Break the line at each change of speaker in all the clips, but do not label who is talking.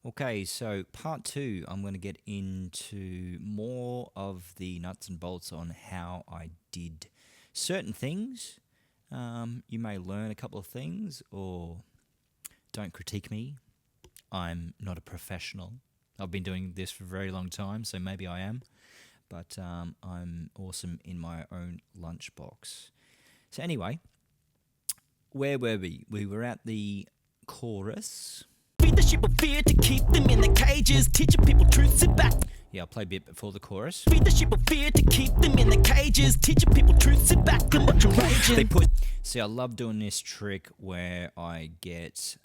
Okay, so part two, I'm going to get into more of the nuts and bolts on how I did certain things. You may learn a couple of things, or don't critique me. I'm not a professional. I've been doing this for a very long time, so maybe I am. But I'm awesome in my own lunchbox. So anyway, where were we? We were at the chorus.
Feed the sheep of fear to keep them in the cages. Teaching people truth, sit back.
Yeah, I'll play a bit before the chorus.
Feed the sheep of fear to keep them in the cages. Teaching people truth, sit back and watch them raging. They put.
See, I love doing this trick where I get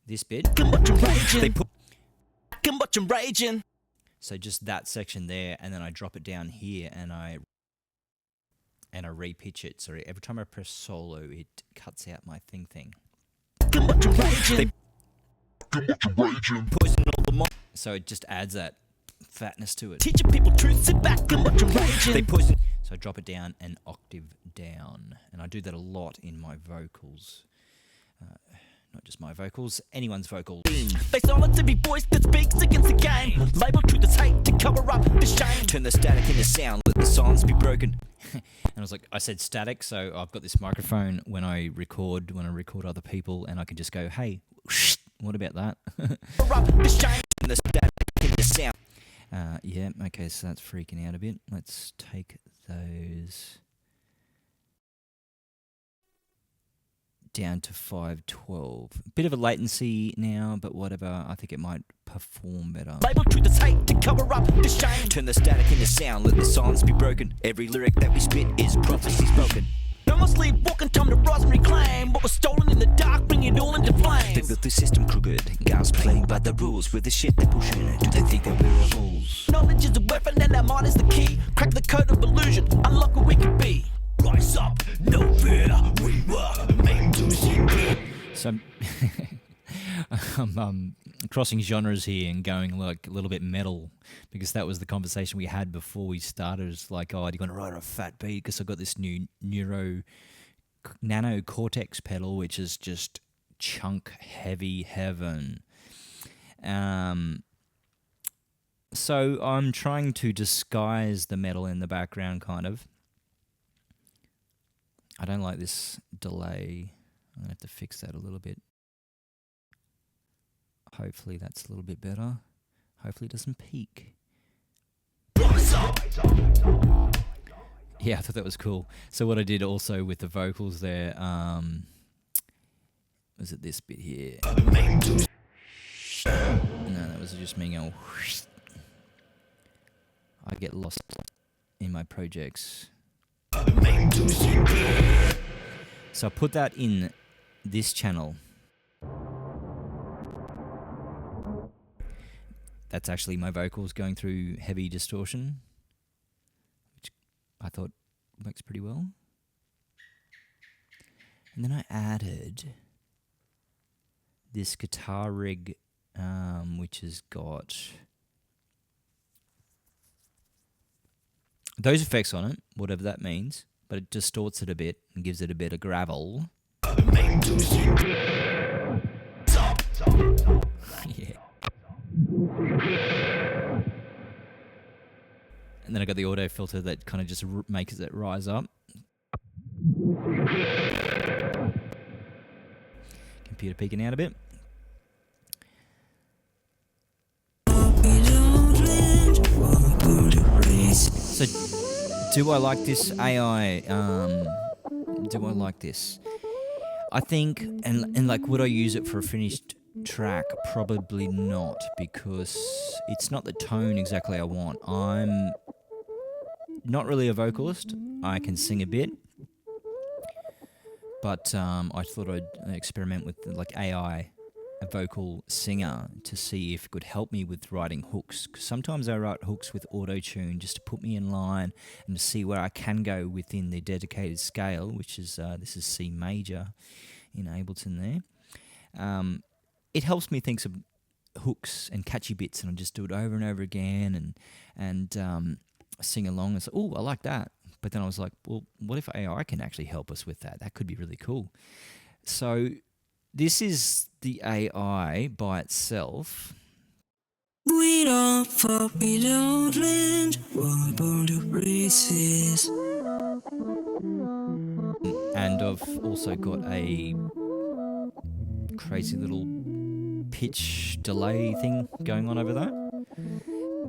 this bit.
And watch them raging. They put. And watch them raging.
So just that section there, and then I drop it down here, and I re-pitch it. Sorry, every time I press solo, it cuts out my thing.
And watch them raging. Poison all the
So it just adds that fatness to it.
Teaching people truth, sit back and watch them raging. They poison.
So I drop it down an octave down, and I do that a lot in my vocals. Not just my vocals, anyone's vocals.
They silence every voice that speaks against the game. Label truth as hate to cover up the shame.
Turn the static into sound, let the silence be broken. And I was like, I said static, so I've got this microphone when I record other people, and I can just go, hey, what about that?
Cover up the shame.
Turn the static into sound. Yeah, okay, so that's freaking out a bit. Let's take those down to 512. Bit of a latency now, but whatever. I think it might perform better.
Label truth as hate to cover up the shame.
Turn the static into sound, let the silence be broken. Every lyric that we spit is prophecy spoken.
No more sleepwalking, time to rise and reclaim what was stolen in the dark, bring it all into flames.
They built the system crooked, guys playing by the rules. With the shit they're pushing, do they think that we're all fools?
Knowledge is a weapon and our mind is the key. Crack the code of illusion, unlock what we can be. Rise up, no fear, we were made to see.
So I'm crossing genres here and going like a little bit metal, because that was the conversation we had before we started. It's like, oh, do you want to write a fat beat? Because I've got this new nano cortex pedal, which is just chunk heavy heaven. So I'm trying to disguise the metal in the background, kind of. I don't like this delay. I'm going to have to fix that a little bit. Hopefully that's a little bit better. Hopefully it doesn't peak. Yeah, I thought that was cool. So what I did also with the vocals there, was it this bit here? No, that was just me going. I get lost in my projects. So I put that in this channel. That's actually my vocals going through heavy distortion, which I thought works pretty well. And then I added this guitar rig, which has got those effects on it, whatever that means, but it distorts it a bit and gives it a bit of gravel. Yeah. And then I got the auto filter that kind of just makes it rise up. Computer peeking out a bit. So, do I like this AI? Do I like this? I think, and like, would I use it for a finished track? Probably not, because it's not the tone exactly I want. I'm not really a vocalist. I can sing a bit, but I thought I'd experiment with like AI, a vocal singer, to see if it could help me with writing hooks. 'Cause sometimes I write hooks with auto-tune just to put me in line and to see where I can go within the dedicated scale, which is this is C major in Ableton there. It helps me think of hooks and catchy bits, and I just do it over and over again and sing along and say, oh, I like that. But then I was like, well, what if AI can actually help us with that? That could be really cool. So this is the AI by itself.
We don't fuck, we don't flinch, we're born to resist.
And I've also got a crazy little pitch delay thing going on over there.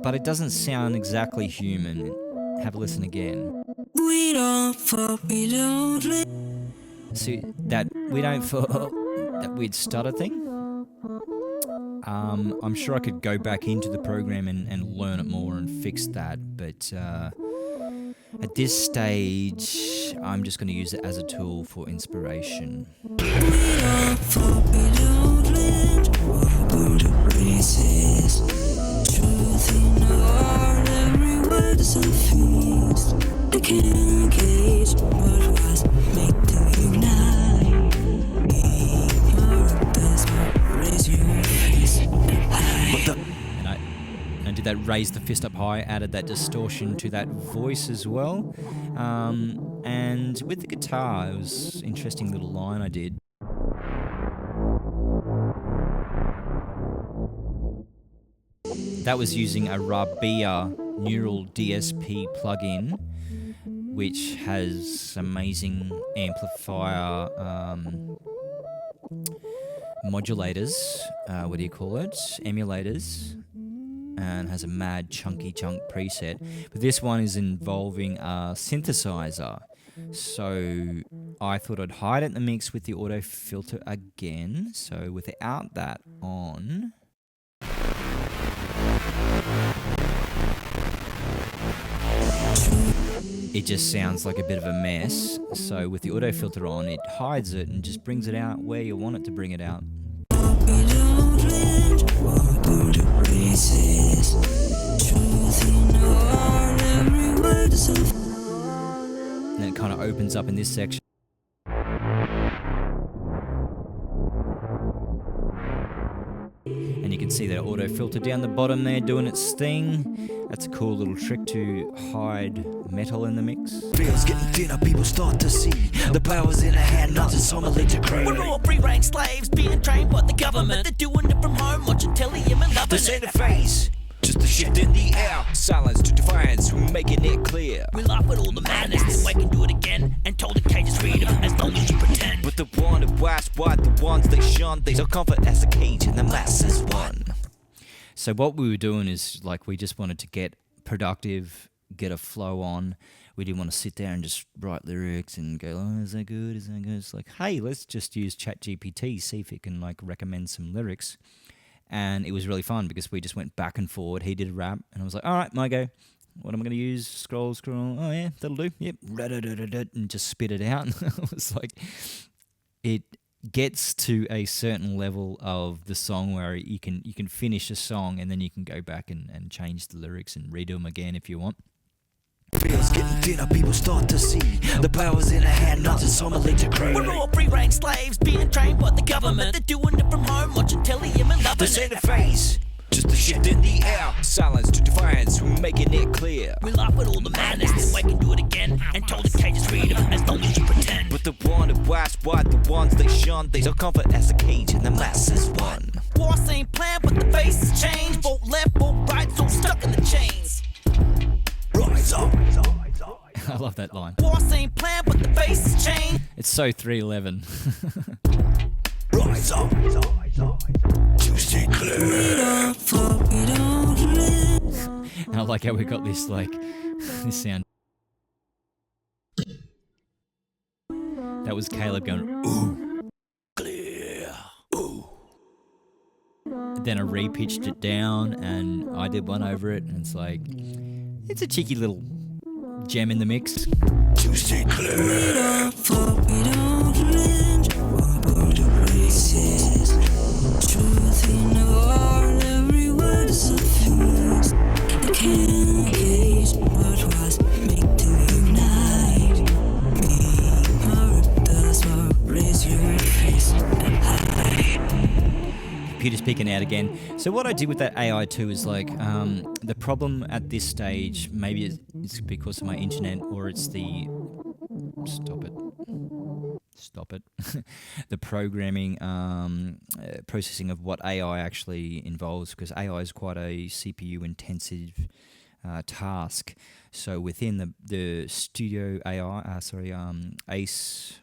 But it doesn't sound exactly human. Have a listen again.
We don't fuck, we don't flinch.
See, that we don't fuck, that weird stutter thing. I'm sure I could go back into the program and learn it more and fix that, but at this stage, I'm just going to use it as a tool for inspiration.
We don't fuck, we don't flinch, we're born to resist. Truth in the heart, every word is a feast. I can't engage, what was made to unite. Keep your best, raise your face high.
And I did that raise the fist up high, added that distortion to that voice as well. And with the guitar, it was an interesting little line I did. That was using a Rabia Neural DSP plugin, which has amazing amplifier modulators, what do you call it? Emulators, and has a mad chunky chunk preset. But this one is involving a synthesizer. So I thought I'd hide it in the mix with the auto filter again. So without that on, it just sounds like a bit of a mess. So with the auto filter on, it hides it and just brings it out where you want it to bring it out. And then it kind of opens up in this section. And you can see that auto filter down the bottom there doing its thing. That's a cool little trick to hide metal in the mix.
Feels getting thinner, people start to see the powers in the hand, not just on a lit decree. We're all free-range slaves being trained by the government. They're doing it from home, watching telly and loving
This ain't a phase, just a shift in the air. Silence to defiance, we're making it clear.
We laugh at all the madness, then wake and do it again. And told the cages freedom as long as you pretend.
But the one who watch what the ones they shun, they so comfort as a cage and the masses one.
So what we were doing is, like, we just wanted to get productive, get a flow on. We didn't want to sit there and just write lyrics and go, oh, is that good? Is that good? It's like, hey, let's just use ChatGPT, see if it can, like, recommend some lyrics. And it was really fun because we just went back and forward. He did a rap, and I was like, all right, my go. What am I going to use? Scroll. Oh, yeah, that'll do. Yep. And just spit it out. And it was like, it gets to a certain level of the song where you can finish a song and then you can go back and change the lyrics and redo them again if you want.
Feels getting thinner, people start to see the powers in the hand, not just on a lit decree. We're all free-range slaves being trained by the government. They're doing it from home, watching telly and loving
This
it.
ain't a phase, just a shift in the air. Silence to defiance, we're making it clear.
We laugh at all the madness, then wake and do it again. And told the cages freedom as long as you pretend.
But the one who watch what the ones they shun, they so comfort as a cage and the masses one.
War same plan, but the faces change. Both left, both right, so stuck in the chains. Rise up.
I love that line.
War same plan, but the faces change.
It's so 311.
Rise up. To stay clear.
And I like how we got this, like, this sound. That was Caleb going, ooh.
Clear. Ooh.
Then I re-pitched it down and I did one over it, and it's like, it's a cheeky little gem in the mix.
To stay clear. Truth in the heart, every word is a feast. I can't engage what was made to unite. Be my rebels, raise your face high.
Computer's peeking out again. So what I did with that AI too is like, the problem at this stage, maybe it's because of my internet or it's the, stop it. stop it. The programming, processing of what AI actually involves, because AI is quite a CPU intensive task. So within the Studio AI, Ace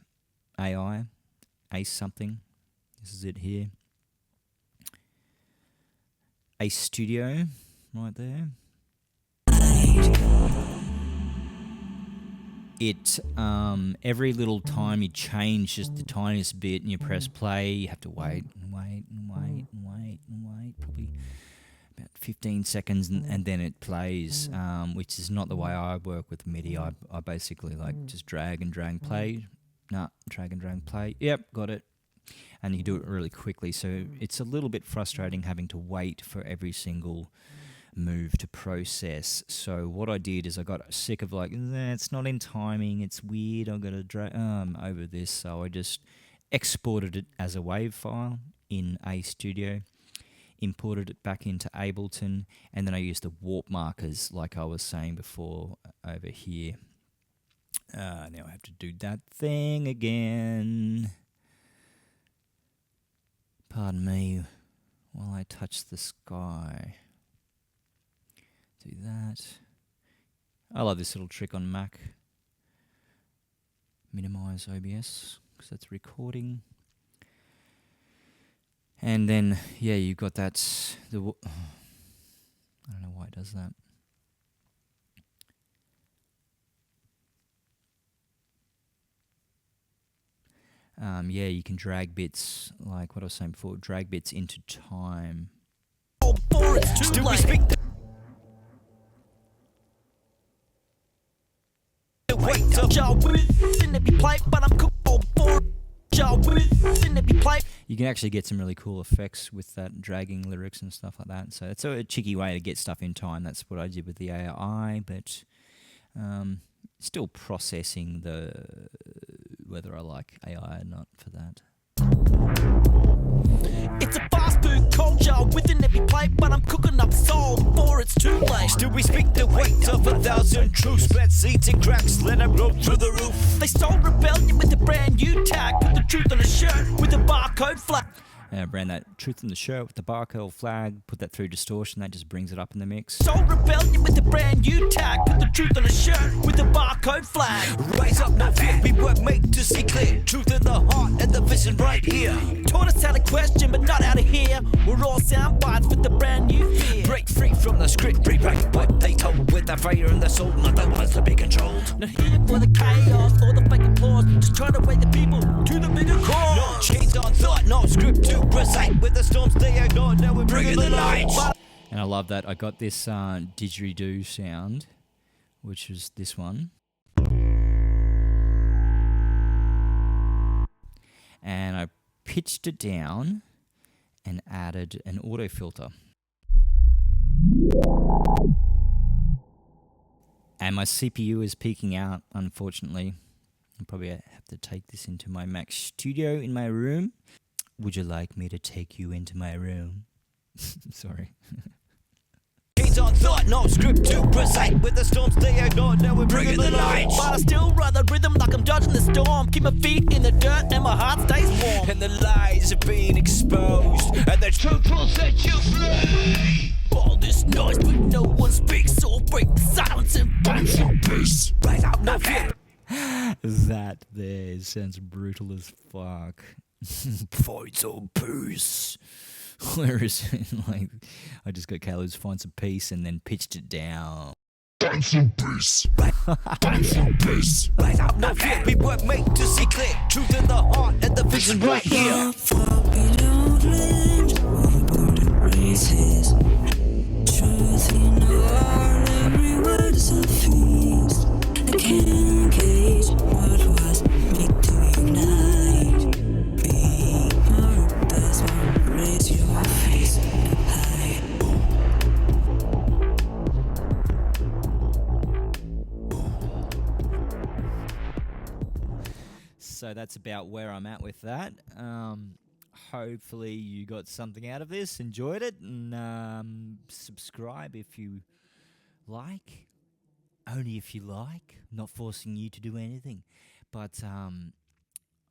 AI, Ace something. This is it here. Ace Studio, right there. It every little time you change just the tiniest bit and you press play, you have to wait and wait and wait and wait and wait, probably about 15 seconds, and then it plays, which is not the way I work with MIDI. I basically like just drag and play. Drag and play. Yep, got it. And you do it really quickly, so it's a little bit frustrating having to wait for every single move to process. So what I did is I got sick of like, it's not in timing, it's weird, I've got to drag over this. So I just exported it as a WAV file in A-Studio, imported it back into Ableton, and then I used the warp markers like I was saying before over here. Now I have to do that thing again. Pardon me while I touch the sky. Do that. I love this little trick on Mac. Minimize OBS, because that's recording. And then, yeah, you've got that. I don't know why it does that. Yeah, you can drag bits, like what I was saying before, drag bits into time.
Do we speak the weight of y'all within it be played, but I'm cool for y'all within it be played.
You can actually get some really cool effects with that, dragging lyrics and stuff like that. So it's a cheeky way to get stuff in time. That's what I did with the AI, but still processing whether I like AI or not for that.
It's a fast food culture within every plate, but I'm cooking up soul before it's too late. Still we speak the weight of 1,000 truths, spread seeds and cracks, let them roll through the roof. They stole rebellion with a brand new tag, put the truth on a shirt with a barcode flag.
Brand that truth in the shirt with the barcode flag, put that through distortion, that just brings it up in the mix.
Soul rebellion with a brand new tag, put the truth on a shirt with a barcode flag. Rise up, no fear, we were made to see clear. Truth in the heart and the vision right here. Taught us how to question, but not how to hear. We're all sound bites with the brand new fear. Break free from the script, rewrite what they told. With the fire in the soul, not the ones to be controlled. Not here for the chaos or the fake applause, just trying to wake the people to the bigger cause. No chains on thought, no script to recite. With the storms they ignore, now we're bringing the light.
And I love that. I got this didgeridoo sound, which is this one. And I pitched it down and added an auto filter. And my CPU is peaking out, unfortunately. I'll probably have to take this into my Mac Studio in my room. Would you like me to take you into my room? Sorry.
Chains on thought, no script to recite. With the storms they ignore, now we're bringing the light. But I still ride the rhythm like I'm dodging the storm. Keep my feet in the dirt and my heart stays warm. And the lies are being exposed, and the truth will set you free. All this noise, but no one speaks, so break the silence and find some peace. Rise up, no fear.
That there sounds brutal as fuck. Find some peace. Whereas, like, I just got Caleb's find some peace and then pitched it down.
Find some peace. Find some peace.
Rise up, no fear. We were made to see clear. Truth in the heart and the vision right here.
Forbidden land, border races. Truth in our heart, every word is a feast. I can't gauge what was meant to ignite. Be more best, raise your face high.
So that's about where I'm at with that. Hopefully you got something out of this, enjoyed it, and subscribe if you like. Only if you like. Not forcing you to do anything. But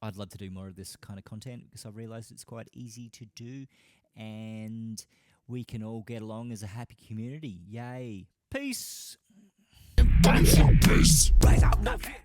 I'd love to do more of this kind of content because I've realized it's quite easy to do and we can all get along as a happy community. Yay. Peace.
Find some peace.
Rise up, no fear.